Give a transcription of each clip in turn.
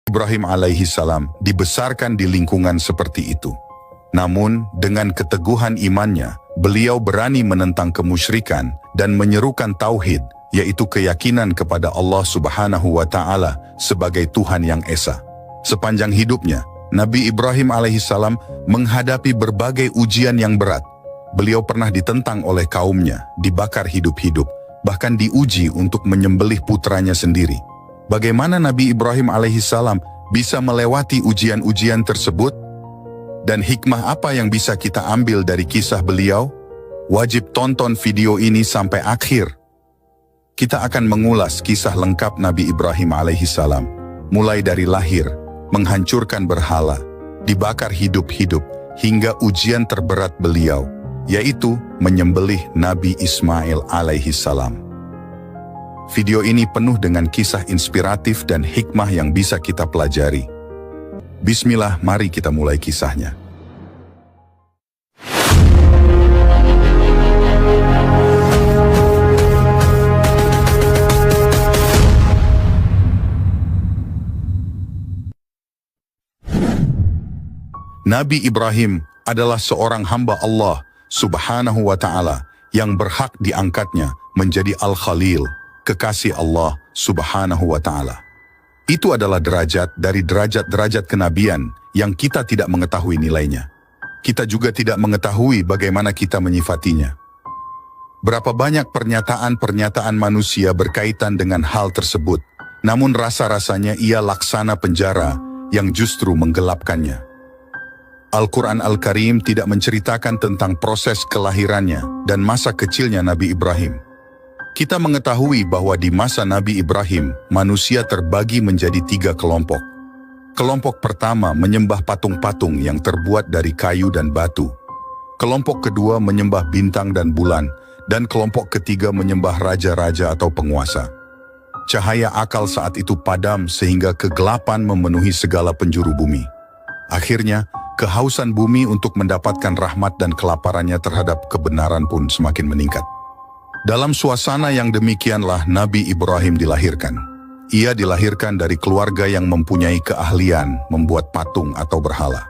Ibrahim alaihi salam dibesarkan di lingkungan seperti itu. Namun, dengan keteguhan imannya, beliau berani menentang kemusyrikan dan menyerukan tauhid, yaitu keyakinan kepada Allah Subhanahu wa Ta'ala sebagai Tuhan yang Esa. Sepanjang hidupnya, Nabi Ibrahim alaihissalam menghadapi berbagai ujian yang berat. Beliau pernah ditentang oleh kaumnya, dibakar hidup-hidup, bahkan diuji untuk menyembelih putranya sendiri. Bagaimana Nabi Ibrahim alaihissalam bisa melewati ujian-ujian tersebut? Dan hikmah apa yang bisa kita ambil dari kisah beliau? Wajib tonton video ini sampai akhir. Kita akan mengulas kisah lengkap Nabi Ibrahim alaihissalam, mulai dari lahir, menghancurkan berhala, dibakar hidup-hidup, hingga ujian terberat beliau, yaitu menyembelih Nabi Ismail alaihissalam. Video ini penuh dengan kisah inspiratif dan hikmah yang bisa kita pelajari. Bismillah, mari kita mulai kisahnya. Nabi Ibrahim adalah seorang hamba Allah Subhanahu wa Ta'ala yang berhak diangkatnya menjadi Al-Khalil, kekasih Allah Subhanahu wa Ta'ala. Itu adalah derajat dari derajat-derajat kenabian yang kita tidak mengetahui nilainya. Kita juga tidak mengetahui bagaimana kita menyifatinya. Berapa banyak pernyataan-pernyataan manusia berkaitan dengan hal tersebut, namun rasa-rasanya ia laksana penjara yang justru menggelapkannya. Al-Quran Al-Karim tidak menceritakan tentang proses kelahirannya dan masa kecilnya Nabi Ibrahim. Kita mengetahui bahwa di masa Nabi Ibrahim, manusia terbagi menjadi 3 kelompok. Kelompok pertama menyembah patung-patung yang terbuat dari kayu dan batu. Kelompok kedua menyembah bintang dan bulan, dan kelompok ketiga menyembah raja-raja atau penguasa. Cahaya akal saat itu padam sehingga kegelapan memenuhi segala penjuru bumi. Akhirnya, kehausan bumi untuk mendapatkan rahmat dan kelaparannya terhadap kebenaran pun semakin meningkat. Dalam suasana yang demikianlah Nabi Ibrahim dilahirkan. Ia dilahirkan dari keluarga yang mempunyai keahlian membuat patung atau berhala.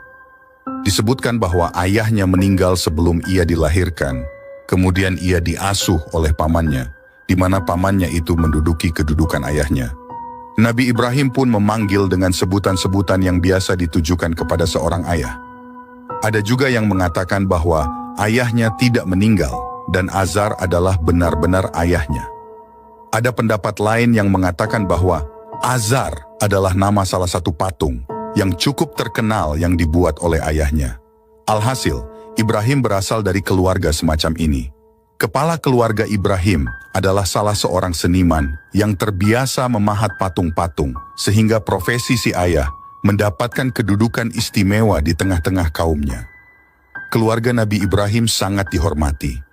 Disebutkan bahwa ayahnya meninggal sebelum ia dilahirkan, kemudian ia diasuh oleh pamannya, di mana pamannya itu menduduki kedudukan ayahnya. Nabi Ibrahim pun memanggil dengan sebutan-sebutan yang biasa ditujukan kepada seorang ayah. Ada juga yang mengatakan bahwa ayahnya tidak meninggal dan Azar adalah benar-benar ayahnya. Ada pendapat lain yang mengatakan bahwa Azar adalah nama salah satu patung yang cukup terkenal yang dibuat oleh ayahnya. Alhasil, Ibrahim berasal dari keluarga semacam ini. Kepala keluarga Ibrahim adalah salah seorang seniman yang terbiasa memahat patung-patung, sehingga profesi si ayah mendapatkan kedudukan istimewa di tengah-tengah kaumnya. Keluarga Nabi Ibrahim sangat dihormati.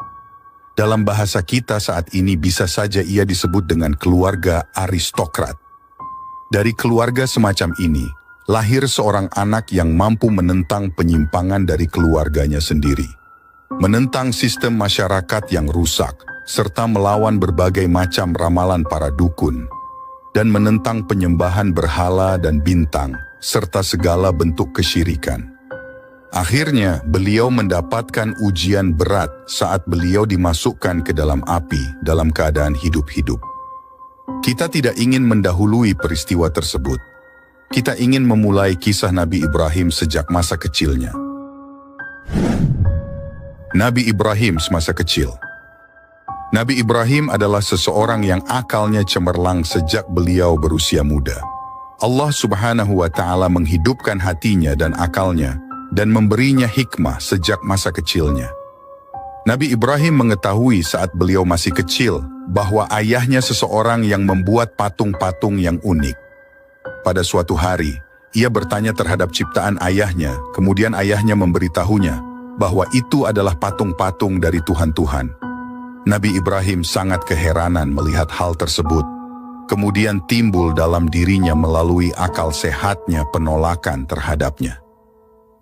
Dalam bahasa kita saat ini bisa saja ia disebut dengan keluarga aristokrat. Dari keluarga semacam ini, lahir seorang anak yang mampu menentang penyimpangan dari keluarganya sendiri. Menentang sistem masyarakat yang rusak, serta melawan berbagai macam ramalan para dukun, dan menentang penyembahan berhala dan bintang, serta segala bentuk kesyirikan. Akhirnya, beliau mendapatkan ujian berat saat beliau dimasukkan ke dalam api dalam keadaan hidup-hidup. Kita tidak ingin mendahului peristiwa tersebut. Kita ingin memulai kisah Nabi Ibrahim sejak masa kecilnya. Nabi Ibrahim semasa kecil. Nabi Ibrahim adalah seseorang yang akalnya cemerlang sejak beliau berusia muda. Allah Subhanahu wa Ta'ala menghidupkan hatinya dan akalnya dan memberinya hikmah sejak masa kecilnya. Nabi Ibrahim mengetahui saat beliau masih kecil bahwa ayahnya seseorang yang membuat patung-patung yang unik. Pada suatu hari, ia bertanya terhadap ciptaan ayahnya, kemudian ayahnya memberitahunya bahwa itu adalah patung-patung dari Tuhan-Tuhan. Nabi Ibrahim sangat keheranan melihat hal tersebut. Kemudian timbul dalam dirinya melalui akal sehatnya penolakan terhadapnya.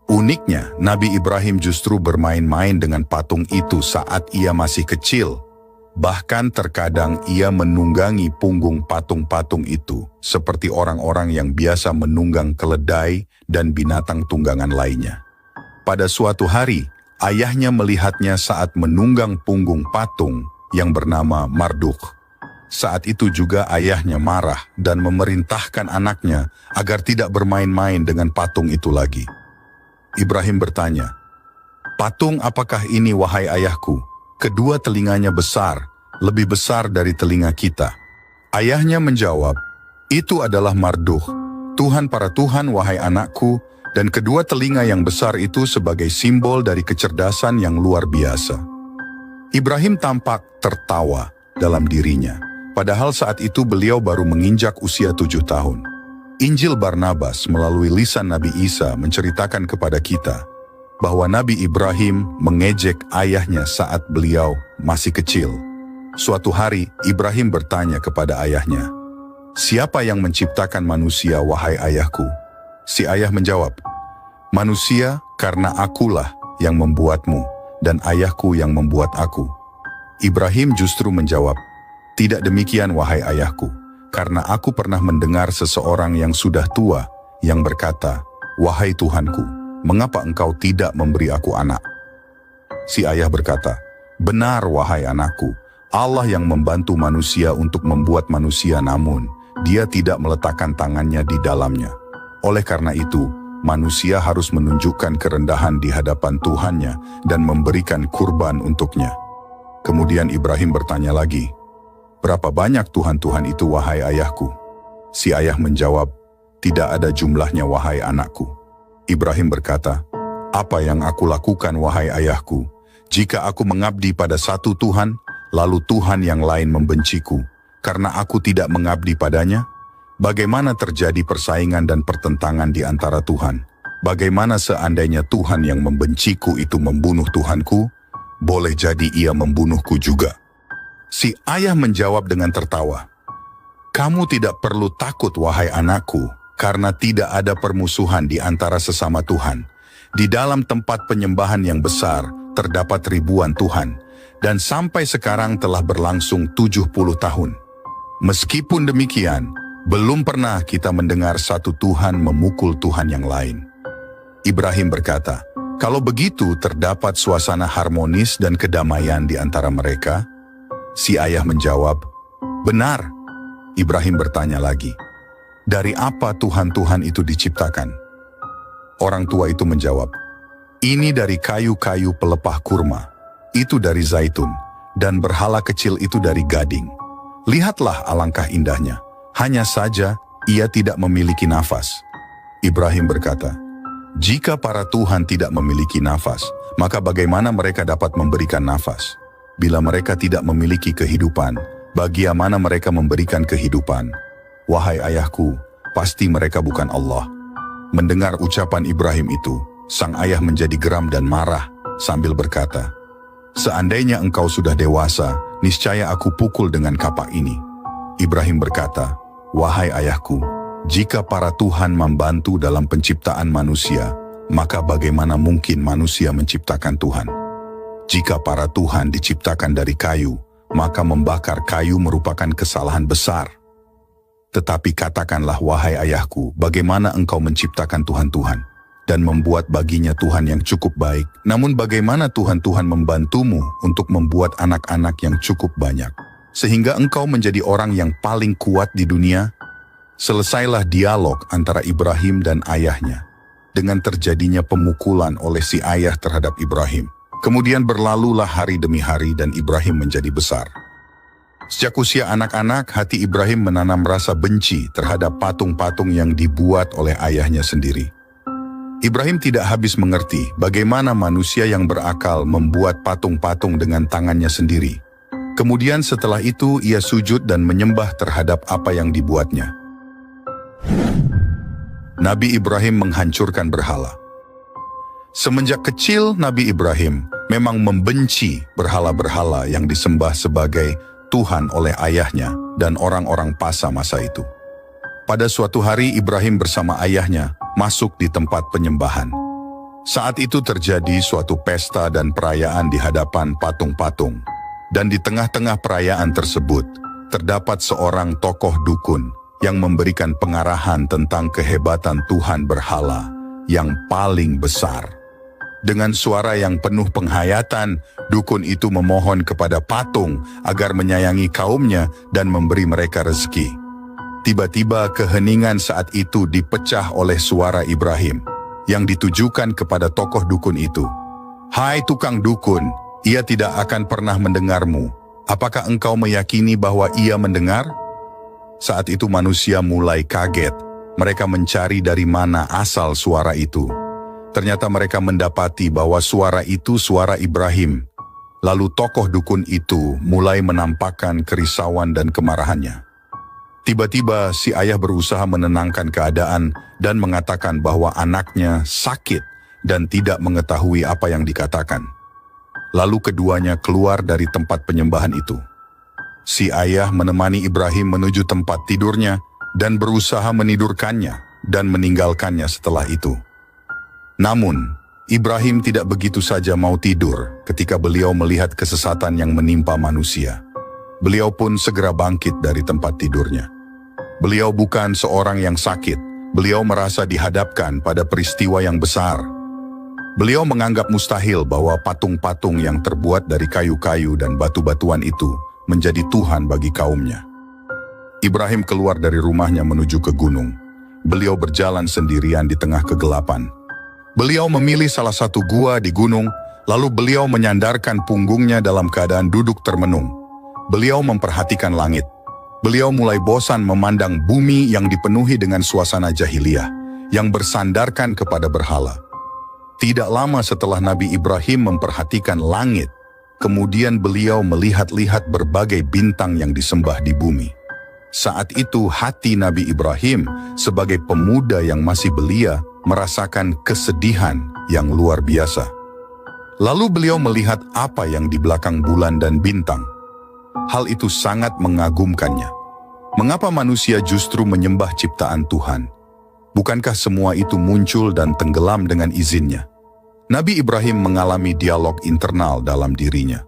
Uniknya, Nabi Ibrahim justru bermain-main dengan patung itu saat ia masih kecil. Bahkan terkadang ia menunggangi punggung patung-patung itu seperti orang-orang yang biasa menunggang keledai dan binatang tunggangan lainnya. Pada suatu hari, ayahnya melihatnya saat menunggang punggung patung yang bernama Marduk. Saat itu juga ayahnya marah dan memerintahkan anaknya agar tidak bermain-main dengan patung itu lagi. Ibrahim bertanya, "Patung apakah ini wahai ayahku? Kedua telinganya besar, lebih besar dari telinga kita." Ayahnya menjawab, "Itu adalah Marduk, Tuhan para Tuhan wahai anakku, dan kedua telinga yang besar itu sebagai simbol dari kecerdasan yang luar biasa." Ibrahim tampak tertawa dalam dirinya, padahal saat itu beliau baru menginjak usia 7 tahun. Injil Barnabas melalui lisan Nabi Isa menceritakan kepada kita bahwa Nabi Ibrahim mengejek ayahnya saat beliau masih kecil. Suatu hari Ibrahim bertanya kepada ayahnya, "Siapa yang menciptakan manusia wahai ayahku?" Si ayah menjawab, "Manusia karena akulah yang membuatmu dan ayahku yang membuat aku." Ibrahim justru menjawab, "Tidak demikian wahai ayahku, karena aku pernah mendengar seseorang yang sudah tua yang berkata, 'Wahai Tuhanku, mengapa engkau tidak memberi aku anak?' Si ayah berkata, 'Benar wahai anakku, Allah yang membantu manusia untuk membuat manusia, namun Dia tidak meletakkan tangannya di dalamnya. Oleh karena itu, manusia harus menunjukkan kerendahan di hadapan Tuhannya dan memberikan kurban untuknya." Kemudian Ibrahim bertanya lagi, "Berapa banyak Tuhan-Tuhan itu wahai ayahku?" Si ayah menjawab, "Tidak ada jumlahnya wahai anakku." Ibrahim berkata, "Apa yang aku lakukan wahai ayahku? Jika aku mengabdi pada satu Tuhan, lalu Tuhan yang lain membenciku, karena aku tidak mengabdi padanya? Bagaimana terjadi persaingan dan pertentangan di antara Tuhan? Bagaimana seandainya Tuhan yang membenciku itu membunuh Tuhanku? Boleh jadi ia membunuhku juga." Si ayah menjawab dengan tertawa, "Kamu tidak perlu takut wahai anakku, karena tidak ada permusuhan di antara sesama Tuhan. Di dalam tempat penyembahan yang besar terdapat ribuan Tuhan, dan sampai sekarang telah berlangsung 70 tahun. Meskipun demikian, belum pernah kita mendengar satu Tuhan memukul Tuhan yang lain." Ibrahim berkata, "Kalau begitu terdapat suasana harmonis dan kedamaian di antara mereka?" Si ayah menjawab, "Benar." Ibrahim bertanya lagi, "Dari apa Tuhan-Tuhan itu diciptakan?" Orang tua itu menjawab, "Ini dari kayu-kayu pelepah kurma, itu dari zaitun, dan berhala kecil itu dari gading. Lihatlah alangkah indahnya. Hanya saja ia tidak memiliki nafas." Ibrahim berkata, "Jika para Tuhan tidak memiliki nafas, maka bagaimana mereka dapat memberikan nafas? Bila mereka tidak memiliki kehidupan, bagaimana mereka memberikan kehidupan? Wahai ayahku, pasti mereka bukan Allah." Mendengar ucapan Ibrahim itu, sang ayah menjadi geram dan marah sambil berkata, "Seandainya engkau sudah dewasa, niscaya aku pukul dengan kapak ini." Ibrahim berkata, "Wahai ayahku, jika para Tuhan membantu dalam penciptaan manusia, maka bagaimana mungkin manusia menciptakan Tuhan? Jika para Tuhan diciptakan dari kayu, maka membakar kayu merupakan kesalahan besar. Tetapi katakanlah wahai ayahku, bagaimana engkau menciptakan Tuhan-Tuhan dan membuat baginya Tuhan yang cukup baik, namun bagaimana Tuhan-Tuhan membantumu untuk membuat anak-anak yang cukup banyak, sehingga engkau menjadi orang yang paling kuat di dunia?" Selesailah dialog antara Ibrahim dan ayahnya dengan terjadinya pemukulan oleh si ayah terhadap Ibrahim. Kemudian berlalulah hari demi hari dan Ibrahim menjadi besar. Sejak usia anak-anak, hati Ibrahim menanam rasa benci terhadap patung-patung yang dibuat oleh ayahnya sendiri. Ibrahim tidak habis mengerti bagaimana manusia yang berakal membuat patung-patung dengan tangannya sendiri. Kemudian setelah itu ia sujud dan menyembah terhadap apa yang dibuatnya. Nabi Ibrahim menghancurkan berhala. Semenjak kecil Nabi Ibrahim memang membenci berhala-berhala yang disembah sebagai Tuhan oleh ayahnya dan orang-orang Pasa masa itu. Pada suatu hari Ibrahim bersama ayahnya masuk di tempat penyembahan. Saat itu terjadi suatu pesta dan perayaan di hadapan patung-patung. Dan di tengah-tengah perayaan tersebut, terdapat seorang tokoh dukun yang memberikan pengarahan tentang kehebatan Tuhan berhala yang paling besar. Dengan suara yang penuh penghayatan, dukun itu memohon kepada patung agar menyayangi kaumnya dan memberi mereka rezeki. Tiba-tiba keheningan saat itu dipecah oleh suara Ibrahim yang ditujukan kepada tokoh dukun itu. "Hai tukang dukun, ia tidak akan pernah mendengarmu. Apakah engkau meyakini bahwa ia mendengar?" Saat itu manusia mulai kaget. Mereka mencari dari mana asal suara itu. Ternyata mereka mendapati bahwa suara itu suara Ibrahim. Lalu tokoh dukun itu mulai menampakkan kerisauan dan kemarahannya. Tiba-tiba si ayah berusaha menenangkan keadaan dan mengatakan bahwa anaknya sakit dan tidak mengetahui apa yang dikatakan. Lalu keduanya keluar dari tempat penyembahan itu. Si ayah menemani Ibrahim menuju tempat tidurnya dan berusaha menidurkannya dan meninggalkannya setelah itu. Namun, Ibrahim tidak begitu saja mau tidur ketika beliau melihat kesesatan yang menimpa manusia. Beliau pun segera bangkit dari tempat tidurnya. Beliau bukan seorang yang sakit. Beliau merasa dihadapkan pada peristiwa yang besar. Beliau menganggap mustahil bahwa patung-patung yang terbuat dari kayu-kayu dan batu-batuan itu menjadi Tuhan bagi kaumnya. Ibrahim keluar dari rumahnya menuju ke gunung. Beliau berjalan sendirian di tengah kegelapan. Beliau memilih salah satu gua di gunung, lalu beliau menyandarkan punggungnya dalam keadaan duduk termenung. Beliau memperhatikan langit. Beliau mulai bosan memandang bumi yang dipenuhi dengan suasana jahiliyah, yang bersandarkan kepada berhala. Tidak lama setelah Nabi Ibrahim memperhatikan langit, kemudian beliau melihat-lihat berbagai bintang yang disembah di bumi. Saat itu hati Nabi Ibrahim sebagai pemuda yang masih belia merasakan kesedihan yang luar biasa. Lalu beliau melihat apa yang di belakang bulan dan bintang. Hal itu sangat mengagumkannya. Mengapa manusia justru menyembah ciptaan Tuhan? Bukankah semua itu muncul dan tenggelam dengan izinnya? Nabi Ibrahim mengalami dialog internal dalam dirinya.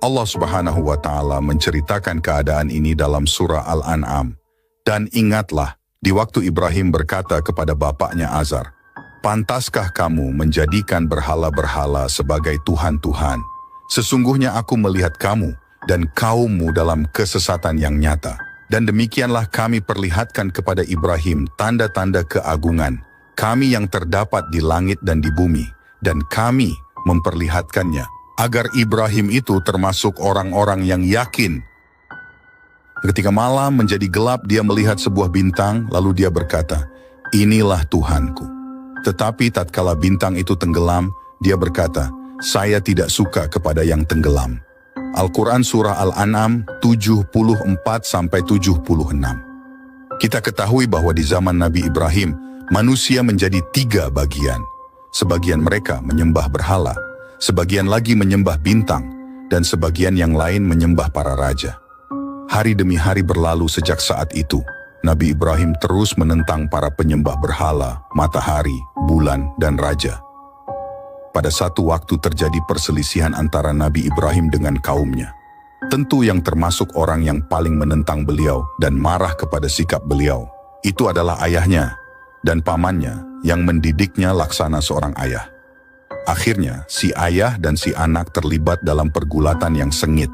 Allah Subhanahu wa Ta'ala menceritakan keadaan ini dalam surah Al-An'am. Dan ingatlah, di waktu Ibrahim berkata kepada bapaknya Azar, "Pantaskah kamu menjadikan berhala-berhala sebagai Tuhan-Tuhan? Sesungguhnya aku melihat kamu dan kaummu dalam kesesatan yang nyata. Dan demikianlah kami perlihatkan kepada Ibrahim tanda-tanda keagungan, kami yang terdapat di langit dan di bumi, dan kami memperlihatkannya, agar Ibrahim itu termasuk orang-orang yang yakin." Ketika malam menjadi gelap, dia melihat sebuah bintang, lalu dia berkata, "Inilah Tuhanku." Tetapi tatkala bintang itu tenggelam, dia berkata, "Saya tidak suka kepada yang tenggelam." Al-Quran Surah Al-An'am 74-76. Kita ketahui bahwa di zaman Nabi Ibrahim, manusia menjadi 3 bagian. Sebagian mereka menyembah berhala, sebagian lagi menyembah bintang, dan sebagian yang lain menyembah para raja. Hari demi hari berlalu sejak saat itu. Nabi Ibrahim terus menentang para penyembah berhala, matahari, bulan, dan raja. Pada satu waktu terjadi perselisihan antara Nabi Ibrahim dengan kaumnya. Tentu yang termasuk orang yang paling menentang beliau dan marah kepada sikap beliau, itu adalah ayahnya dan pamannya yang mendidiknya laksana seorang ayah. Akhirnya, si ayah dan si anak terlibat dalam pergulatan yang sengit,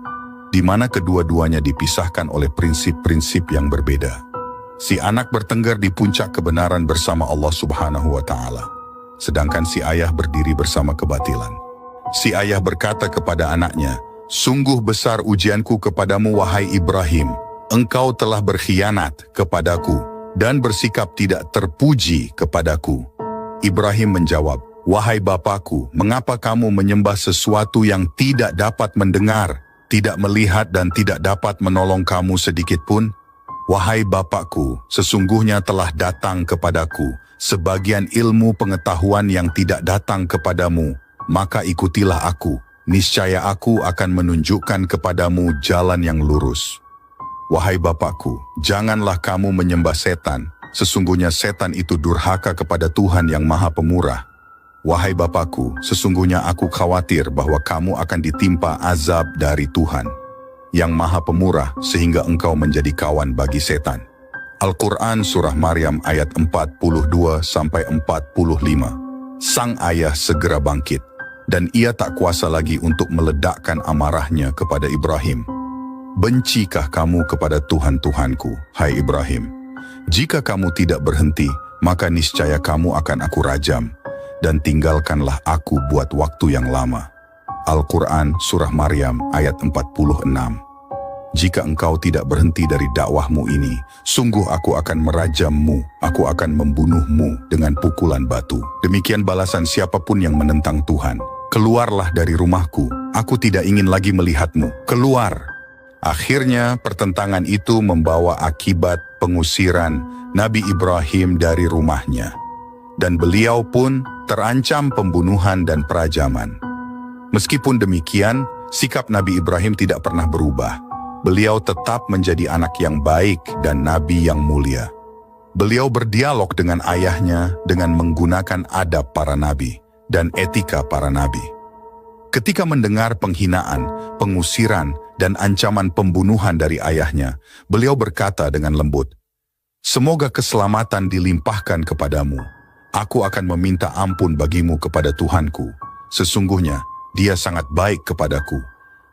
di mana kedua-duanya dipisahkan oleh prinsip-prinsip yang berbeda. Si anak bertengger di puncak kebenaran bersama Allah Subhanahu wa Ta'ala. Sedangkan si ayah berdiri bersama kebatilan. Si ayah berkata kepada anaknya, "Sungguh besar ujianku kepadamu wahai Ibrahim. Engkau telah berkhianat kepadaku dan bersikap tidak terpuji kepadaku." Ibrahim menjawab, "Wahai bapakku, mengapa kamu menyembah sesuatu yang tidak dapat mendengar, tidak melihat dan tidak dapat menolong kamu sedikit pun? Wahai bapakku, sesungguhnya telah datang kepadaku sebagian ilmu pengetahuan yang tidak datang kepadamu, maka ikutilah aku, niscaya aku akan menunjukkan kepadamu jalan yang lurus. Wahai bapakku, janganlah kamu menyembah setan, sesungguhnya setan itu durhaka kepada Tuhan yang Maha Pemurah. Wahai bapakku, sesungguhnya aku khawatir bahwa kamu akan ditimpa azab dari Tuhan. yang maha pemurah sehingga engkau menjadi kawan bagi setan. Al-Quran Surah Maryam ayat 42-45. Sang ayah segera bangkit, dan ia tak kuasa lagi untuk meledakkan amarahnya kepada Ibrahim. Bencikah kamu kepada Tuhan-Tuhanku, hai Ibrahim? Jika kamu tidak berhenti, maka niscaya kamu akan aku rajam, dan tinggalkanlah aku buat waktu yang lama. Al-Quran Surah Maryam ayat 46. Jika engkau tidak berhenti dari dakwahmu ini, sungguh aku akan merajammu, aku akan membunuhmu dengan pukulan batu. Demikian balasan siapapun yang menentang Tuhan. Keluarlah dari rumahku, aku tidak ingin lagi melihatmu. Keluar! Akhirnya pertentangan itu membawa akibat pengusiran Nabi Ibrahim dari rumahnya. Dan beliau pun terancam pembunuhan dan perajaman. Meskipun demikian, sikap Nabi Ibrahim tidak pernah berubah. Beliau tetap menjadi anak yang baik dan nabi yang mulia. Beliau berdialog dengan ayahnya dengan menggunakan adab para nabi dan etika para nabi. Ketika mendengar penghinaan, pengusiran, dan ancaman pembunuhan dari ayahnya, beliau berkata dengan lembut, "Semoga keselamatan dilimpahkan kepadamu. Aku akan meminta ampun bagimu kepada Tuhanku. Sesungguhnya, Dia sangat baik kepadaku.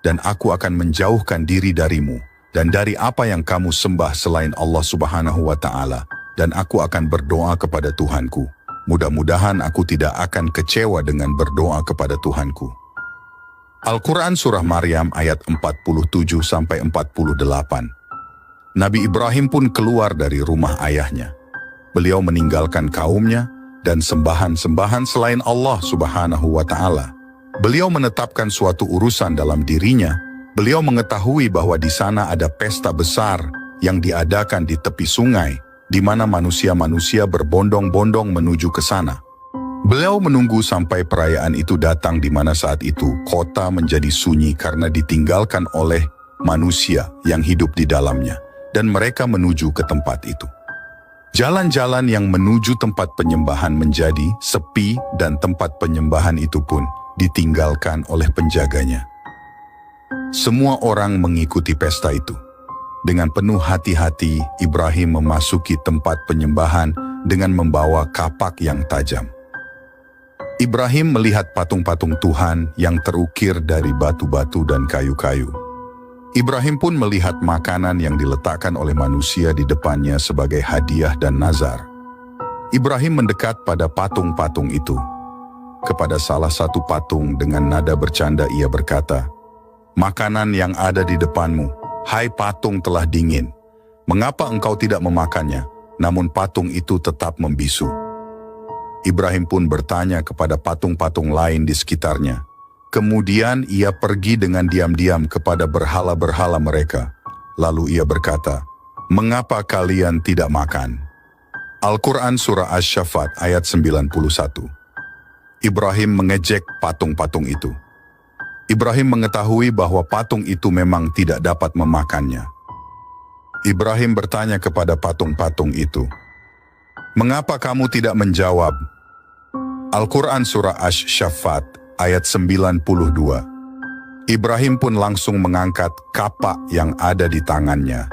Dan aku akan menjauhkan diri darimu dan dari apa yang kamu sembah selain Allah Subhanahu wa Ta'ala, dan aku akan berdoa kepada Tuhanku. Mudah-mudahan aku tidak akan kecewa dengan berdoa kepada Tuhanku." Al-Quran Surah Maryam ayat 47-48. Nabi Ibrahim pun keluar dari rumah ayahnya. Beliau meninggalkan kaumnya dan sembahan-sembahan selain Allah Subhanahu wa Ta'ala. Beliau menetapkan suatu urusan dalam dirinya. Beliau mengetahui bahwa di sana ada pesta besar yang diadakan di tepi sungai, di mana manusia-manusia berbondong-bondong menuju ke sana. Beliau menunggu sampai perayaan itu datang, di mana saat itu kota menjadi sunyi karena ditinggalkan oleh manusia yang hidup di dalamnya, dan mereka menuju ke tempat itu. Jalan-jalan yang menuju tempat penyembahan menjadi sepi, dan tempat penyembahan itu pun ditinggalkan oleh penjaganya. Semua orang mengikuti pesta itu. Dengan penuh hati-hati, Ibrahim memasuki tempat penyembahan dengan membawa kapak yang tajam. Ibrahim melihat patung-patung Tuhan yang terukir dari batu-batu dan kayu-kayu. Ibrahim pun melihat makanan yang diletakkan oleh manusia di depannya sebagai hadiah dan nazar. Ibrahim mendekat pada patung-patung itu. Kepada salah satu patung dengan nada bercanda ia berkata, "Makanan yang ada di depanmu, hai patung, telah dingin. Mengapa engkau tidak memakannya?" Namun patung itu tetap membisu. Ibrahim pun bertanya kepada patung-patung lain di sekitarnya. Kemudian ia pergi dengan diam-diam kepada berhala-berhala mereka. Lalu ia berkata, "Mengapa kalian tidak makan?" Al-Quran Surah Asy-Syaffat ayat 91. Ibrahim mengejek patung-patung itu. Ibrahim mengetahui bahwa patung itu memang tidak dapat memakannya. Ibrahim bertanya kepada patung-patung itu, "Mengapa kamu tidak menjawab?" Al-Quran Surah Asy-Syaffat ayat 92. Ibrahim pun langsung mengangkat kapak yang ada di tangannya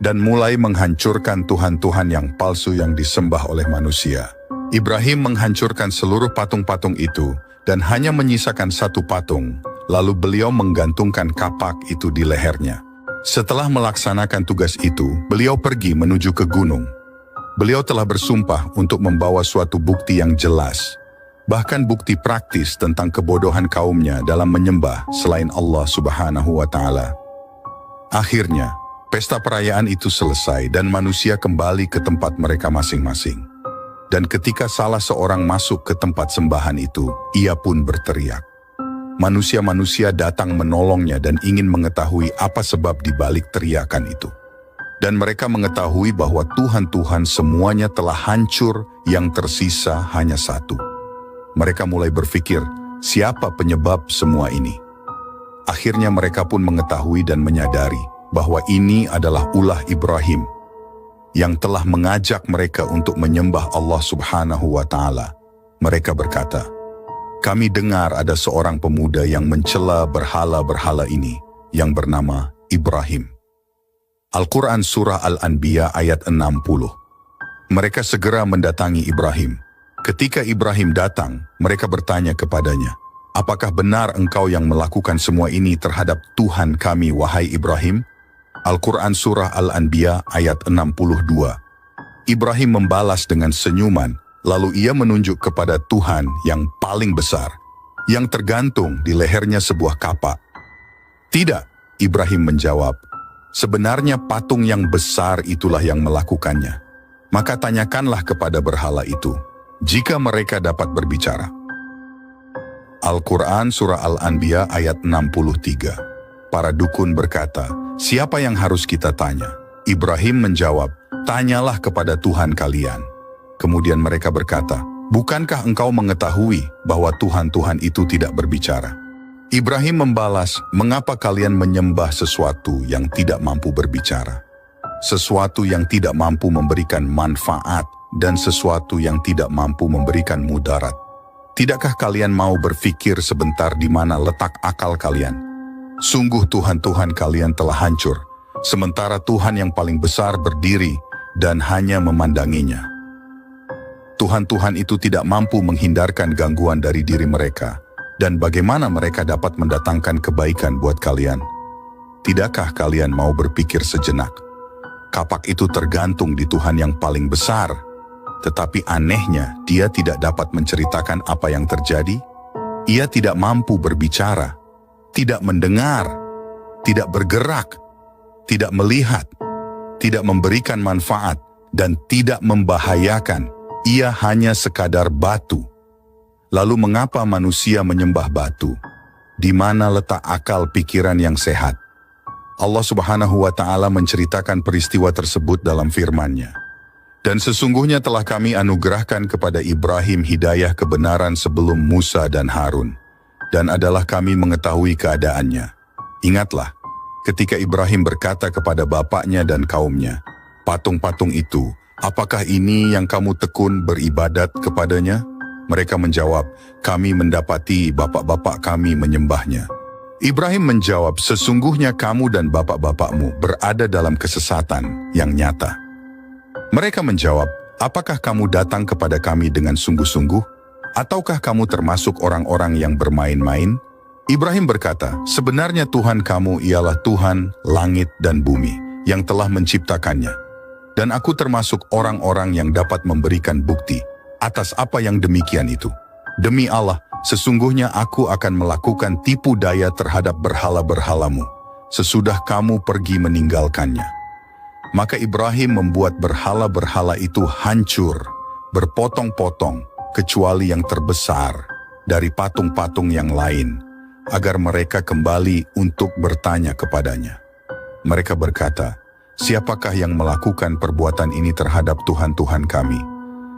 dan mulai menghancurkan tuhan-tuhan yang palsu yang disembah oleh manusia. Ibrahim menghancurkan seluruh patung-patung itu dan hanya menyisakan satu patung, lalu beliau menggantungkan kapak itu di lehernya. Setelah melaksanakan tugas itu, beliau pergi menuju ke gunung. Beliau telah bersumpah untuk membawa suatu bukti yang jelas, bahkan bukti praktis tentang kebodohan kaumnya dalam menyembah selain Allah Subhanahu wa Ta'ala. Akhirnya, pesta perayaan itu selesai dan manusia kembali ke tempat mereka masing-masing. Dan ketika salah seorang masuk ke tempat sembahan itu, ia pun berteriak. Manusia-manusia datang menolongnya dan ingin mengetahui apa sebab di balik teriakan itu. Dan mereka mengetahui bahwa Tuhan-Tuhan semuanya telah hancur, yang tersisa hanya satu. Mereka mulai berpikir, siapa penyebab semua ini? Akhirnya mereka pun mengetahui dan menyadari bahwa ini adalah ulah Ibrahim yang telah mengajak mereka untuk menyembah Allah Subhanahu wa Ta'ala. Mereka berkata, "Kami dengar ada seorang pemuda yang mencela berhala-berhala ini yang bernama Ibrahim. Al-Quran Surah Al-Anbiya ayat 60. Mereka segera mendatangi Ibrahim. Ketika Ibrahim datang, mereka bertanya kepadanya, "Apakah benar engkau yang melakukan semua ini terhadap Tuhan kami, wahai Ibrahim?" Al-Quran Surah Al-Anbiya ayat 62. Ibrahim membalas dengan senyuman, lalu ia menunjuk kepada Tuhan yang paling besar, yang tergantung di lehernya sebuah kapak. "Tidak," Ibrahim menjawab, "sebenarnya patung yang besar itulah yang melakukannya. Maka tanyakanlah kepada berhala itu, jika mereka dapat berbicara." Al-Quran Surah Al-Anbiya ayat 63. Para dukun berkata, "Siapa yang harus kita tanya?" Ibrahim menjawab, "Tanyalah kepada Tuhan kalian." Kemudian mereka berkata, "Bukankah engkau mengetahui bahwa Tuhan-Tuhan itu tidak berbicara?" Ibrahim membalas, "Mengapa kalian menyembah sesuatu yang tidak mampu berbicara? Sesuatu yang tidak mampu memberikan manfaat dan sesuatu yang tidak mampu memberikan mudarat. Tidakkah kalian mau berpikir sebentar di mana letak akal kalian? Sungguh Tuhan-Tuhan kalian telah hancur, sementara Tuhan yang paling besar berdiri dan hanya memandanginya. Tuhan-Tuhan itu tidak mampu menghindarkan gangguan dari diri mereka, dan bagaimana mereka dapat mendatangkan kebaikan buat kalian? Tidakkah kalian mau berpikir sejenak? Kapak itu tergantung di Tuhan yang paling besar, tetapi anehnya dia tidak dapat menceritakan apa yang terjadi. Ia tidak mampu berbicara, tidak mendengar, tidak bergerak, tidak melihat, tidak memberikan manfaat, dan tidak membahayakan. Ia hanya sekadar batu. Lalu mengapa manusia menyembah batu? Di mana letak akal pikiran yang sehat?" Allah Subhanahu wa Ta'ala menceritakan peristiwa tersebut dalam firman-Nya. "Dan sesungguhnya telah kami anugerahkan kepada Ibrahim hidayah kebenaran sebelum Musa dan Harun, dan adalah kami mengetahui keadaannya. Ingatlah, ketika Ibrahim berkata kepada bapaknya dan kaumnya, 'Patung-patung itu, apakah ini yang kamu tekun beribadat kepadanya?' Mereka menjawab, 'Kami mendapati bapak-bapak kami menyembahnya.' Ibrahim menjawab, 'Sesungguhnya kamu dan bapak-bapakmu berada dalam kesesatan yang nyata.' Mereka menjawab, 'Apakah kamu datang kepada kami dengan sungguh-sungguh? Ataukah kamu termasuk orang-orang yang bermain-main?' Ibrahim berkata, 'Sebenarnya Tuhan kamu ialah Tuhan langit dan bumi yang telah menciptakannya. Dan aku termasuk orang-orang yang dapat memberikan bukti atas apa yang demikian itu. Demi Allah, sesungguhnya aku akan melakukan tipu daya terhadap berhala-berhalamu sesudah kamu pergi meninggalkannya.' Maka Ibrahim membuat berhala-berhala itu hancur, berpotong-potong, kecuali yang terbesar dari patung-patung yang lain, agar mereka kembali untuk bertanya kepadanya. Mereka berkata, 'Siapakah yang melakukan perbuatan ini terhadap Tuhan-Tuhan kami?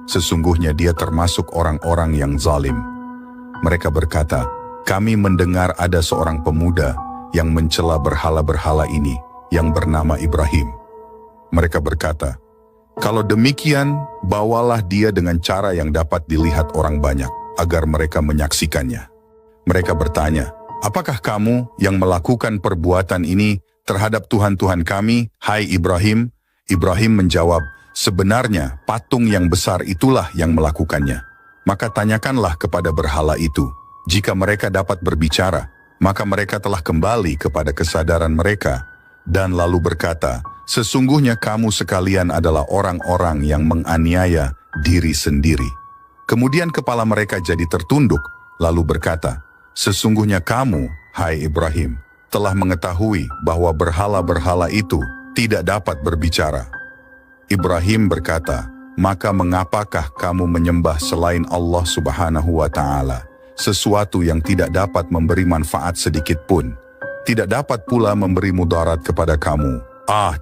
Sesungguhnya dia termasuk orang-orang yang zalim.' Mereka berkata, 'Kami mendengar ada seorang pemuda yang mencela berhala-berhala ini yang bernama Ibrahim.' Mereka berkata, 'Kalau demikian, bawalah dia dengan cara yang dapat dilihat orang banyak, agar mereka menyaksikannya.' Mereka bertanya, 'Apakah kamu yang melakukan perbuatan ini terhadap Tuhan-Tuhan kami, hai Ibrahim?' Ibrahim menjawab, 'Sebenarnya patung yang besar itulah yang melakukannya. Maka tanyakanlah kepada berhala itu. Jika mereka dapat berbicara, maka mereka telah kembali kepada kesadaran mereka, dan lalu berkata, 'Sesungguhnya kamu sekalian adalah orang-orang yang menganiaya diri sendiri.' Kemudian kepala mereka jadi tertunduk, lalu berkata, 'Sesungguhnya kamu, hai Ibrahim, telah mengetahui bahwa berhala-berhala itu tidak dapat berbicara.' Ibrahim berkata, 'Maka mengapakah kamu menyembah selain Allah Subhanahu wa Ta'ala, sesuatu yang tidak dapat memberi manfaat sedikit pun, tidak dapat pula memberi mudarat kepada kamu?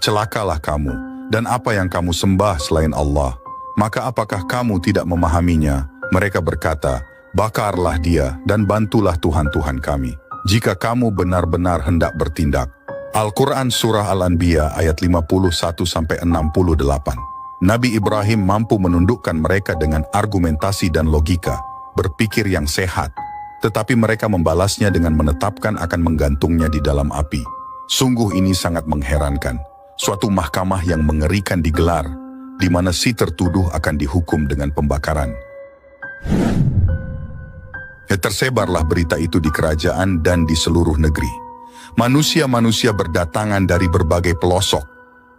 Celakalah kamu, dan apa yang kamu sembah selain Allah. Maka apakah kamu tidak memahaminya?' Mereka berkata, 'Bakarlah dia dan bantulah Tuhan-Tuhan kami, jika kamu benar-benar hendak bertindak.' Al-Quran Surah Al-Anbiya ayat 51-68. Nabi Ibrahim mampu menundukkan mereka dengan argumentasi dan logika, berpikir yang sehat, tetapi mereka membalasnya dengan menetapkan akan menggantungnya di dalam api. Sungguh ini sangat mengherankan. Suatu mahkamah yang mengerikan digelar, di mana si tertuduh akan dihukum dengan pembakaran. Tersebarlah berita itu di kerajaan dan di seluruh negeri. Manusia-manusia berdatangan dari berbagai pelosok.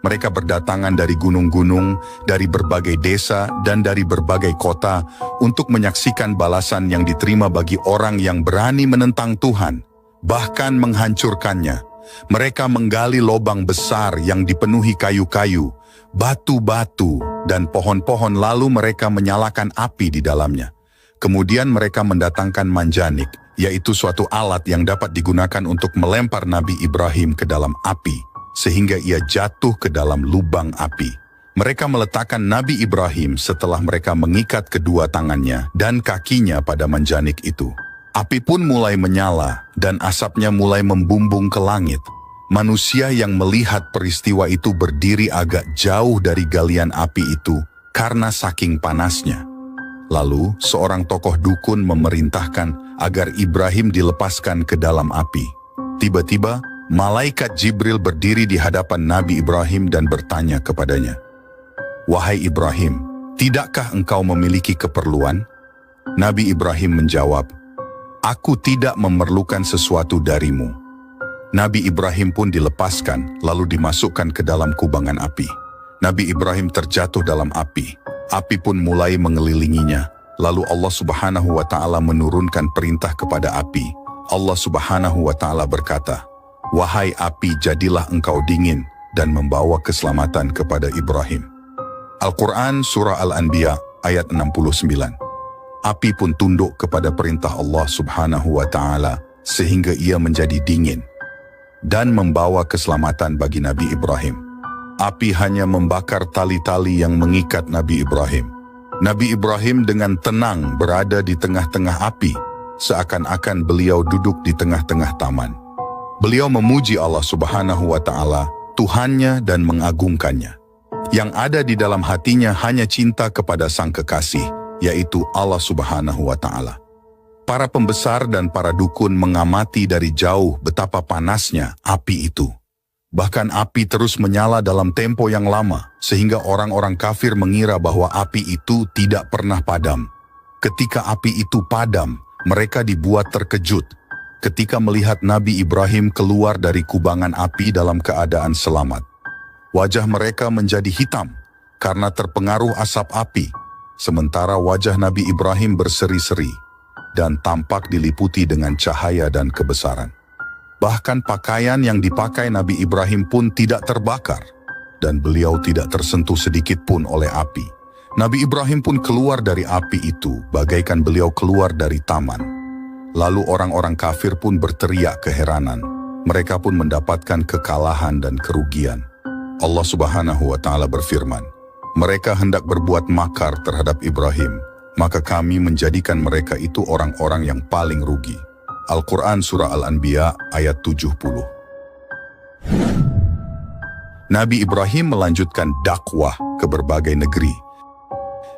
Mereka berdatangan dari gunung-gunung, dari berbagai desa, dan dari berbagai kota untuk menyaksikan balasan yang diterima bagi orang yang berani menentang Tuhan, bahkan menghancurkannya. Mereka menggali lubang besar yang dipenuhi kayu-kayu, batu-batu, dan pohon-pohon, lalu mereka menyalakan api di dalamnya. Kemudian mereka mendatangkan manjanik, yaitu suatu alat yang dapat digunakan untuk melempar Nabi Ibrahim ke dalam api, sehingga ia jatuh ke dalam lubang api. Mereka meletakkan Nabi Ibrahim setelah mereka mengikat kedua tangannya dan kakinya pada manjanik itu. Api pun mulai menyala dan asapnya mulai membumbung ke langit. Manusia yang melihat peristiwa itu berdiri agak jauh dari galian api itu karena saking panasnya. Lalu seorang tokoh dukun memerintahkan agar Ibrahim dilepaskan ke dalam api. Tiba-tiba, malaikat Jibril berdiri di hadapan Nabi Ibrahim dan bertanya kepadanya, "Wahai Ibrahim, tidakkah engkau memiliki keperluan?" Nabi Ibrahim menjawab, "Aku tidak memerlukan sesuatu darimu." Nabi Ibrahim pun dilepaskan, lalu dimasukkan ke dalam kubangan api. Nabi Ibrahim terjatuh dalam api. Api pun mulai mengelilinginya. Lalu Allah Subhanahu wa Ta'ala menurunkan perintah kepada api. Allah Subhanahu wa Ta'ala berkata, "Wahai api, jadilah engkau dingin," dan membawa keselamatan kepada Ibrahim. Al-Quran Surah Al-Anbiya ayat 69. Api pun tunduk kepada perintah Allah Subhanahu wa Ta'ala sehingga ia menjadi dingin dan membawa keselamatan bagi Nabi Ibrahim. Api hanya membakar tali-tali yang mengikat Nabi Ibrahim. Nabi Ibrahim dengan tenang berada di tengah-tengah api, seakan-akan beliau duduk di tengah-tengah taman. Beliau memuji Allah Subhanahu wa Ta'ala, Tuhannya, dan mengagungkannya. Yang ada di dalam hatinya hanya cinta kepada Sang Kekasih, yaitu Allah Subhanahu wa Ta'ala. Para pembesar dan para dukun mengamati dari jauh betapa panasnya api itu. Bahkan api terus menyala dalam tempo yang lama, sehingga orang-orang kafir mengira bahwa api itu tidak pernah padam. Ketika api itu padam, mereka dibuat terkejut ketika melihat Nabi Ibrahim keluar dari kubangan api dalam keadaan selamat. Wajah mereka menjadi hitam karena terpengaruh asap api, sementara wajah Nabi Ibrahim berseri-seri dan tampak diliputi dengan cahaya dan kebesaran. Bahkan pakaian yang dipakai Nabi Ibrahim pun tidak terbakar, dan beliau tidak tersentuh sedikit pun oleh api. Nabi Ibrahim pun keluar dari api itu, bagaikan beliau keluar dari taman. Lalu orang-orang kafir pun berteriak keheranan. Mereka pun mendapatkan kekalahan dan kerugian. Allah Subhanahu wa Ta'ala berfirman, "Mereka hendak berbuat makar terhadap Ibrahim, maka kami menjadikan mereka itu orang-orang yang paling rugi." Al-Quran Surah Al-Anbiya ayat 70. Nabi Ibrahim melanjutkan dakwah ke berbagai negeri.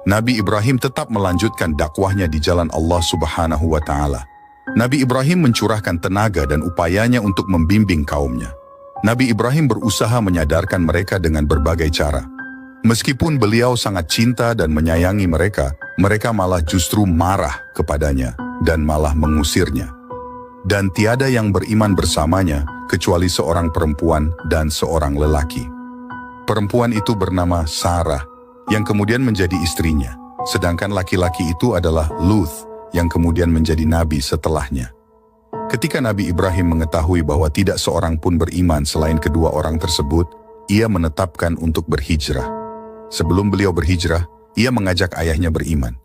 Nabi Ibrahim tetap melanjutkan dakwahnya di jalan Allah Subhanahu wa Ta'ala. Nabi Ibrahim mencurahkan tenaga dan upayanya untuk membimbing kaumnya. Nabi Ibrahim berusaha menyadarkan mereka dengan berbagai cara. Meskipun beliau sangat cinta dan menyayangi mereka, mereka malah justru marah kepadanya dan malah mengusirnya. Dan tiada yang beriman bersamanya kecuali seorang perempuan dan seorang lelaki. Perempuan itu bernama Sarah, yang kemudian menjadi istrinya. Sedangkan laki-laki itu adalah Luth, yang kemudian menjadi nabi setelahnya. Ketika Nabi Ibrahim mengetahui bahwa tidak seorang pun beriman selain kedua orang tersebut, ia menetapkan untuk berhijrah. Sebelum beliau berhijrah, ia mengajak ayahnya beriman.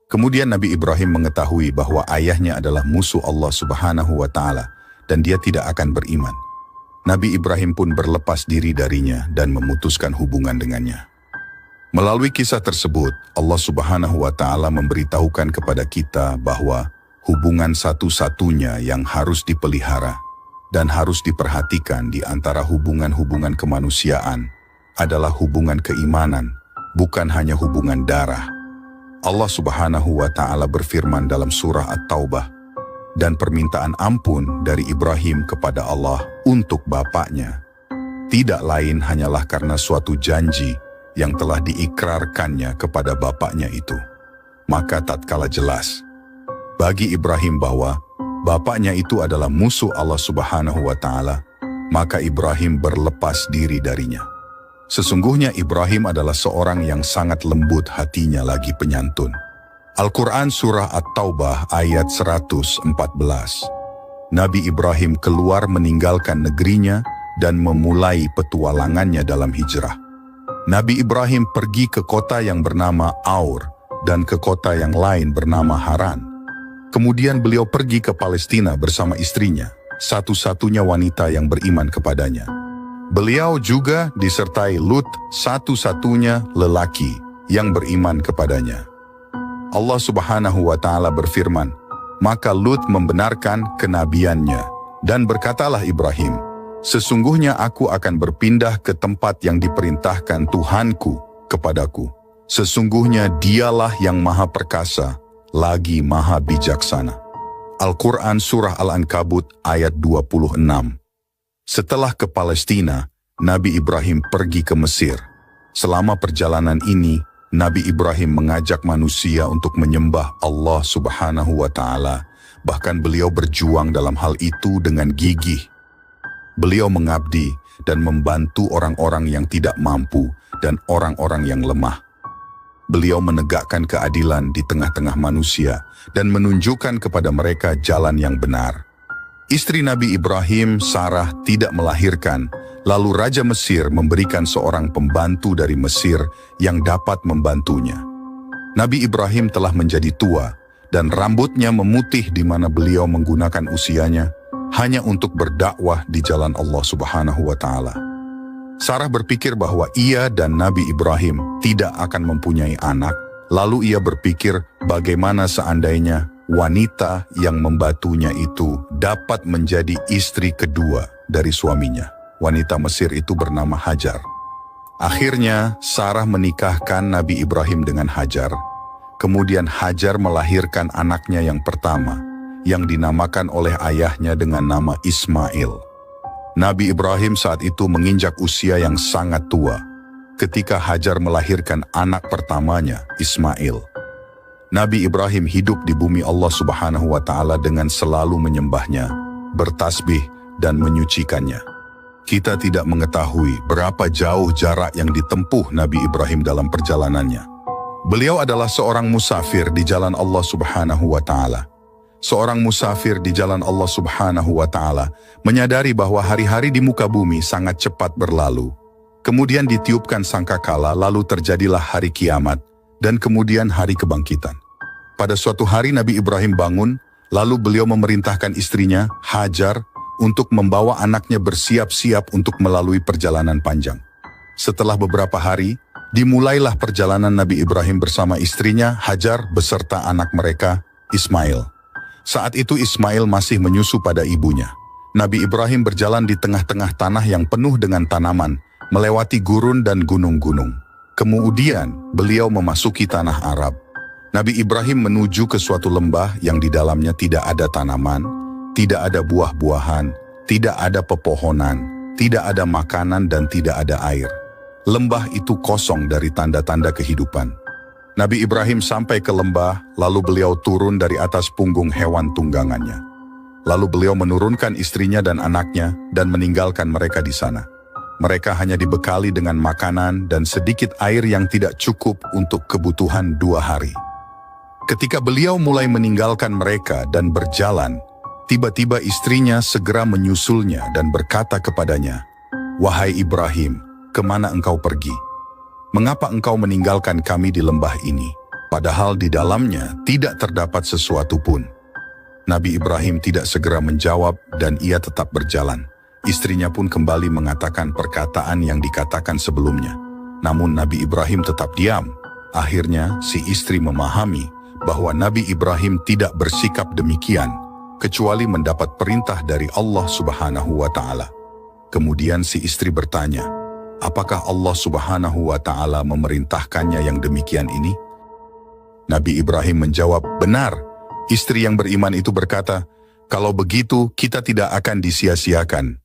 Kemudian Nabi Ibrahim mengetahui bahwa ayahnya adalah musuh Allah Subhanahu wa Ta'ala dan dia tidak akan beriman. Nabi Ibrahim pun berlepas diri darinya dan memutuskan hubungan dengannya. Melalui kisah tersebut, Allah Subhanahu wa Ta'ala memberitahukan kepada kita bahwa hubungan satu-satunya yang harus dipelihara dan harus diperhatikan di antara hubungan-hubungan kemanusiaan adalah hubungan keimanan, bukan hanya hubungan darah. Allah Subhanahu wa Ta'ala berfirman dalam surah At-Taubah dan permintaan ampun dari Ibrahim kepada Allah untuk bapaknya tidak lain hanyalah karena suatu janji yang telah diikrarkannya kepada bapaknya itu. Maka tatkala jelas bagi Ibrahim bahwa bapaknya itu adalah musuh Allah Subhanahu wa Ta'ala, maka Ibrahim berlepas diri darinya. Sesungguhnya Ibrahim adalah seorang yang sangat lembut hatinya lagi penyantun. Al-Quran Surah At-Taubah ayat 114. Nabi Ibrahim keluar meninggalkan negerinya dan memulai petualangannya dalam hijrah. Nabi Ibrahim pergi ke kota yang bernama Aur dan ke kota yang lain bernama Haran. Kemudian beliau pergi ke Palestina bersama istrinya, satu-satunya wanita yang beriman kepadanya. Beliau juga disertai Lut, satu-satunya lelaki yang beriman kepadanya. Allah Subhanahu wa Ta'ala berfirman, maka Lut membenarkan kenabiannya dan berkatalah Ibrahim, sesungguhnya aku akan berpindah ke tempat yang diperintahkan Tuhanku kepadaku. Sesungguhnya dialah yang maha perkasa, lagi maha bijaksana. Al-Quran Surah Al-Ankabut ayat 26. Setelah ke Palestina, Nabi Ibrahim pergi ke Mesir. Selama perjalanan ini, Nabi Ibrahim mengajak manusia untuk menyembah Allah Subhanahu wa Ta'ala. Bahkan beliau berjuang dalam hal itu dengan gigih. Beliau mengabdi dan membantu orang-orang yang tidak mampu dan orang-orang yang lemah. Beliau menegakkan keadilan di tengah-tengah manusia dan menunjukkan kepada mereka jalan yang benar. Istri Nabi Ibrahim, Sarah, tidak melahirkan, lalu Raja Mesir memberikan seorang pembantu dari Mesir yang dapat membantunya. Nabi Ibrahim telah menjadi tua dan rambutnya memutih di mana beliau menggunakan usianya hanya untuk berdakwah di jalan Allah Subhanahu wa Ta'ala. Sarah berpikir bahwa ia dan Nabi Ibrahim tidak akan mempunyai anak, lalu ia berpikir bagaimana seandainya wanita yang membantunya itu dapat menjadi istri kedua dari suaminya. Wanita Mesir itu bernama Hajar. Akhirnya Sarah menikahkan Nabi Ibrahim dengan Hajar. Kemudian Hajar melahirkan anaknya yang pertama, yang dinamakan oleh ayahnya dengan nama Ismail. Nabi Ibrahim saat itu menginjak usia yang sangat tua ketika Hajar melahirkan anak pertamanya, Ismail. Nabi Ibrahim hidup di bumi Allah Subhanahu wa Ta'ala dengan selalu menyembahnya, bertasbih dan menyucikannya. Kita tidak mengetahui berapa jauh jarak yang ditempuh Nabi Ibrahim dalam perjalanannya. Beliau adalah seorang musafir di jalan Allah Subhanahu wa Ta'ala. Seorang musafir di jalan Allah Subhanahu wa Ta'ala menyadari bahwa hari-hari di muka bumi sangat cepat berlalu. Kemudian ditiupkan sangkakala, lalu terjadilah hari kiamat dan kemudian hari kebangkitan. Pada suatu hari Nabi Ibrahim bangun, lalu beliau memerintahkan istrinya, Hajar, untuk membawa anaknya bersiap-siap untuk melalui perjalanan panjang. Setelah beberapa hari, dimulailah perjalanan Nabi Ibrahim bersama istrinya, Hajar, beserta anak mereka, Ismail. Saat itu Ismail masih menyusu pada ibunya. Nabi Ibrahim berjalan di tengah-tengah tanah yang penuh dengan tanaman, melewati gurun dan gunung-gunung. Kemudian beliau memasuki tanah Arab. Nabi Ibrahim menuju ke suatu lembah yang di dalamnya tidak ada tanaman, tidak ada buah-buahan, tidak ada pepohonan, tidak ada makanan dan tidak ada air. Lembah itu kosong dari tanda-tanda kehidupan. Nabi Ibrahim sampai ke lembah, lalu beliau turun dari atas punggung hewan tunggangannya. Lalu beliau menurunkan istrinya dan anaknya dan meninggalkan mereka di sana. Mereka hanya dibekali dengan makanan dan sedikit air yang tidak cukup untuk kebutuhan 2 hari. Ketika beliau mulai meninggalkan mereka dan berjalan, tiba-tiba istrinya segera menyusulnya dan berkata kepadanya, "Wahai Ibrahim, kemana engkau pergi? Mengapa engkau meninggalkan kami di lembah ini, padahal di dalamnya tidak terdapat sesuatu pun?" Nabi Ibrahim tidak segera menjawab dan ia tetap berjalan. Istrinya pun kembali mengatakan perkataan yang dikatakan sebelumnya. Namun Nabi Ibrahim tetap diam. Akhirnya si istri memahami bahwa Nabi Ibrahim tidak bersikap demikian, kecuali mendapat perintah dari Allah Subhanahu wa Ta'ala. Kemudian si istri bertanya, apakah Allah Subhanahu wa Ta'ala memerintahkannya yang demikian ini? Nabi Ibrahim menjawab, benar. Istri yang beriman itu berkata, Kalau begitu, kita tidak akan disia-siakan.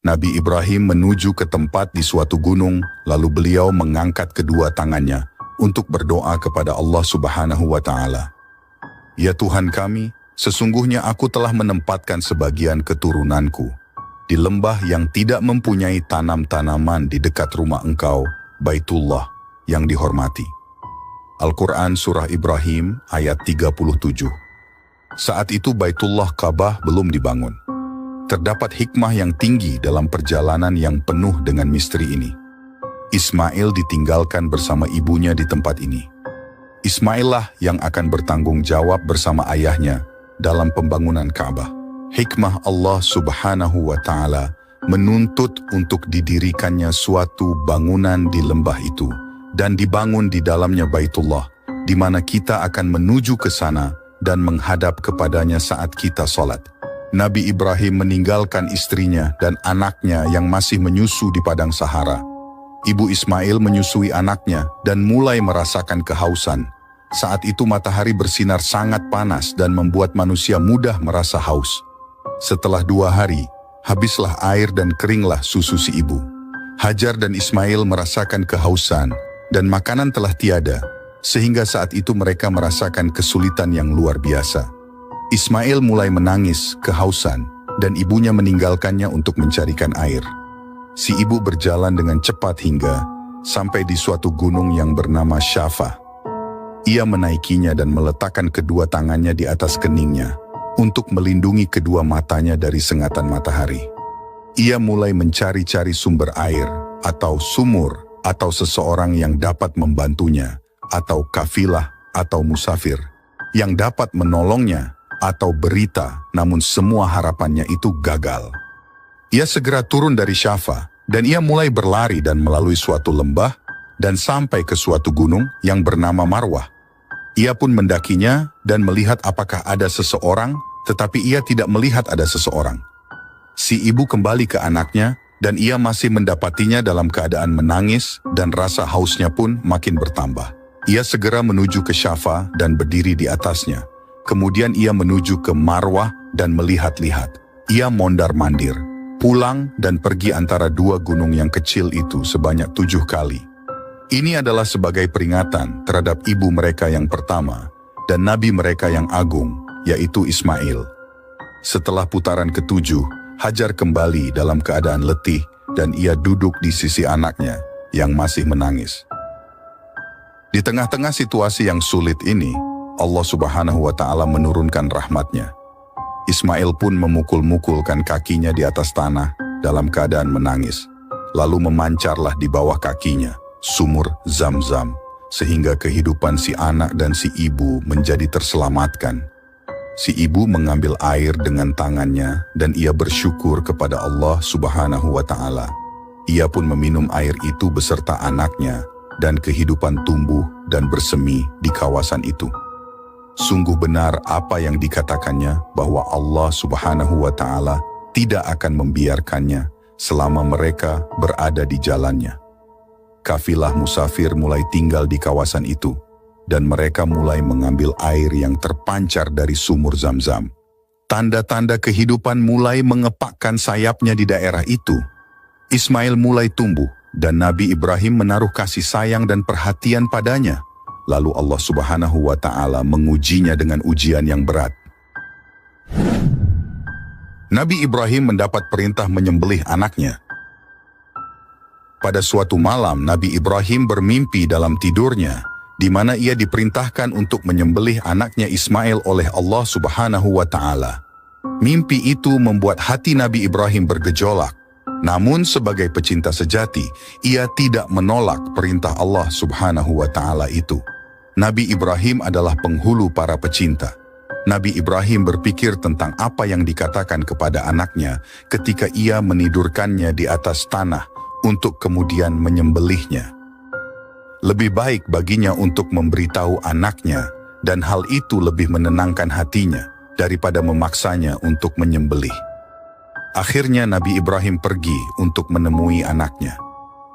Nabi Ibrahim menuju ke tempat di suatu gunung, lalu beliau mengangkat kedua tangannya untuk berdoa kepada Allah Subhanahu wa Ta'ala. Ya Tuhan kami, sesungguhnya aku telah menempatkan sebagian keturunanku di lembah yang tidak mempunyai tanam-tanaman di dekat rumah Engkau, Baitullah yang dihormati. Al-Quran Surah Ibrahim ayat 37. Saat itu Baitullah Ka'bah belum dibangun. Terdapat hikmah yang tinggi dalam perjalanan yang penuh dengan misteri ini. Ismail ditinggalkan bersama ibunya di tempat ini. Ismail lah yang akan bertanggung jawab bersama ayahnya dalam pembangunan Ka'bah. Hikmah Allah Subhanahu wa Ta'ala menuntut untuk didirikannya suatu bangunan di lembah itu dan dibangun di dalamnya Baitullah, di mana kita akan menuju ke sana dan menghadap kepadanya saat kita sholat. Nabi Ibrahim meninggalkan istrinya dan anaknya yang masih menyusu di padang Sahara. Ibu Ismail menyusui anaknya dan mulai merasakan kehausan. Saat itu matahari bersinar sangat panas dan membuat manusia mudah merasa haus. Setelah 2 hari, habislah air dan keringlah susu si ibu. Hajar dan Ismail merasakan kehausan dan makanan telah tiada, sehingga saat itu mereka merasakan kesulitan yang luar biasa. Ismail mulai menangis kehausan dan ibunya meninggalkannya untuk mencarikan air. Si ibu berjalan dengan cepat hingga sampai di suatu gunung yang bernama Syafa. Ia menaikinya dan meletakkan kedua tangannya di atas keningnya untuk melindungi kedua matanya dari sengatan matahari. Ia mulai mencari-cari sumber air atau sumur atau seseorang yang dapat membantunya atau kafilah atau musafir yang dapat menolongnya atau berita, namun semua harapannya itu gagal. Ia segera turun dari Syafa dan ia mulai berlari dan melalui suatu lembah dan sampai ke suatu gunung yang bernama Marwah. Ia pun mendakinya dan melihat apakah ada seseorang, tetapi ia tidak melihat ada seseorang. Si ibu kembali ke anaknya dan ia masih mendapatinya dalam keadaan menangis dan rasa hausnya pun makin bertambah. Ia segera menuju ke Syafa dan berdiri di atasnya. Kemudian ia menuju ke Marwah dan melihat-lihat. Ia mondar-mandir, pulang dan pergi antara 2 gunung yang kecil itu sebanyak 7 kali. Ini adalah sebagai peringatan terhadap ibu mereka yang pertama dan nabi mereka yang agung, yaitu Ismail. Setelah putaran ke-7, Hajar kembali dalam keadaan letih dan ia duduk di sisi anaknya yang masih menangis. Di tengah-tengah situasi yang sulit ini, Allah Subhanahu wa Ta'ala menurunkan rahmatnya. Ismail pun memukul-mukulkan kakinya di atas tanah dalam keadaan menangis. Lalu memancarlah di bawah kakinya sumur Zam-Zam, sehingga kehidupan si anak dan si ibu menjadi terselamatkan. Si ibu mengambil air dengan tangannya dan ia bersyukur kepada Allah Subhanahu wa Ta'ala. Ia pun meminum air itu beserta anaknya dan kehidupan tumbuh dan bersemi di kawasan itu. Sungguh benar apa yang dikatakannya bahwa Allah Subhanahu wa Ta'ala tidak akan membiarkannya selama mereka berada di jalannya. Kafilah musafir mulai tinggal di kawasan itu dan mereka mulai mengambil air yang terpancar dari sumur Zam-Zam. Tanda-tanda kehidupan mulai mengepakkan sayapnya di daerah itu. Ismail mulai tumbuh dan Nabi Ibrahim menaruh kasih sayang dan perhatian padanya. Lalu Allah Subhanahu wa Ta'ala mengujinya dengan ujian yang berat. Nabi Ibrahim mendapat perintah menyembelih anaknya. Pada suatu malam, Nabi Ibrahim bermimpi dalam tidurnya, di mana ia diperintahkan untuk menyembelih anaknya Ismail oleh Allah Subhanahu wa Ta'ala. Mimpi itu membuat hati Nabi Ibrahim bergejolak. Namun sebagai pecinta sejati, ia tidak menolak perintah Allah Subhanahu wa Ta'ala itu. Nabi Ibrahim adalah penghulu para pecinta. Nabi Ibrahim berpikir tentang apa yang dikatakan kepada anaknya ketika ia menidurkannya di atas tanah untuk kemudian menyembelihnya. Lebih baik baginya untuk memberitahu anaknya dan hal itu lebih menenangkan hatinya daripada memaksanya untuk menyembelih. Akhirnya Nabi Ibrahim pergi untuk menemui anaknya.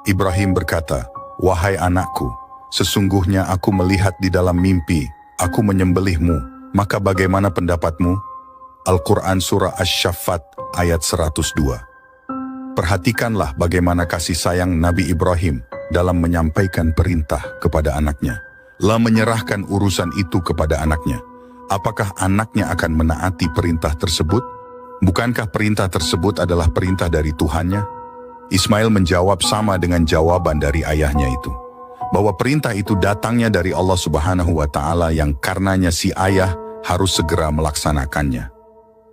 Ibrahim berkata, "Wahai anakku, sesungguhnya aku melihat di dalam mimpi, aku menyembelihmu, maka bagaimana pendapatmu?" Al-Quran Surah Asy-Syaffat ayat 102. Perhatikanlah bagaimana kasih sayang Nabi Ibrahim dalam menyampaikan perintah kepada anaknya. Lah menyerahkan urusan itu kepada anaknya. Apakah anaknya akan menaati perintah tersebut? Bukankah perintah tersebut adalah perintah dari Tuhannya? Ismail menjawab sama dengan jawaban dari ayahnya itu, bahwa perintah itu datangnya dari Allah Subhanahu wa Ta'ala yang karenanya si ayah harus segera melaksanakannya.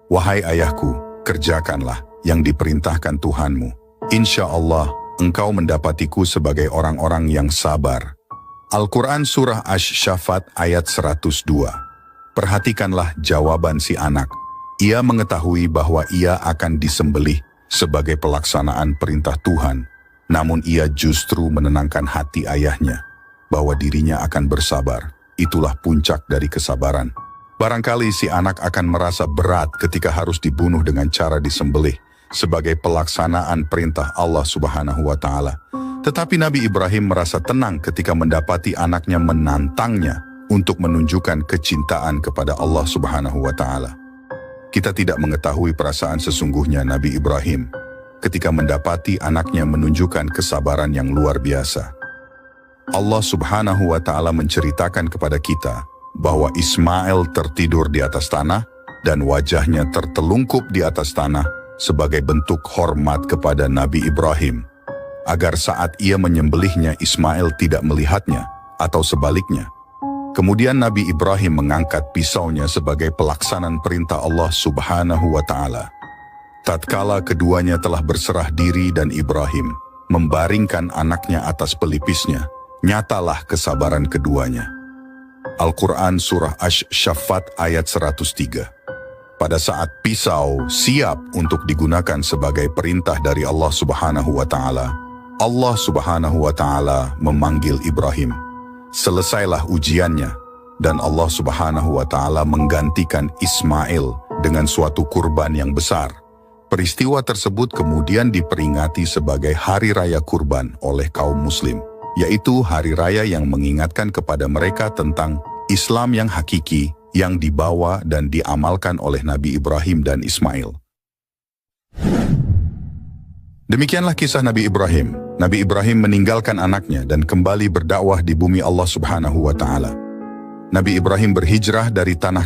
Wahai ayahku, kerjakanlah yang diperintahkan Tuhanmu. Insya Allah, engkau mendapatiku sebagai orang-orang yang sabar. Al-Quran Surah Asy-Syaffat ayat 102. Perhatikanlah jawaban si anak. Ia mengetahui bahwa ia akan disembelih sebagai pelaksanaan perintah Tuhan. Namun ia justru menenangkan hati ayahnya bahwa dirinya akan bersabar. Itulah puncak dari kesabaran. Barangkali si anak akan merasa berat ketika harus dibunuh dengan cara disembelih sebagai pelaksanaan perintah Allah Subhanahu wa Ta'ala. Tetapi Nabi Ibrahim merasa tenang ketika mendapati anaknya menantangnya untuk menunjukkan kecintaan kepada Allah Subhanahu wa Ta'ala. Kita tidak mengetahui perasaan sesungguhnya Nabi Ibrahim ketika mendapati anaknya menunjukkan kesabaran yang luar biasa. Allah Subhanahu wa Ta'ala menceritakan kepada kita bahwa Ismail tertidur di atas tanah dan wajahnya tertelungkup di atas tanah sebagai bentuk hormat kepada Nabi Ibrahim, agar saat ia menyembelihnya Ismail tidak melihatnya atau sebaliknya. Kemudian Nabi Ibrahim mengangkat pisaunya sebagai pelaksanaan perintah Allah Subhanahu wa Ta'ala. Tatkala keduanya telah berserah diri dan Ibrahim membaringkan anaknya atas pelipisnya, nyatalah kesabaran keduanya. Al-Quran Surah Asy-Syaffat ayat 103. Pada saat pisau siap untuk digunakan sebagai perintah dari Allah Subhanahu wa Ta'ala, Allah Subhanahu wa Ta'ala memanggil Ibrahim. Selesailah ujiannya, dan Allah Subhanahu wa Ta'ala menggantikan Ismail dengan suatu kurban yang besar. Peristiwa tersebut kemudian diperingati sebagai Hari Raya Kurban oleh kaum Muslim, yaitu hari raya yang mengingatkan kepada mereka tentang Islam yang hakiki yang dibawa dan diamalkan oleh Nabi Ibrahim dan Ismail. Demikianlah kisah Nabi Ibrahim. Nabi Ibrahim meninggalkan anaknya dan kembali berdakwah di bumi Allah Subhanahu wa Ta'ala. Nabi Ibrahim berhijrah dari tanah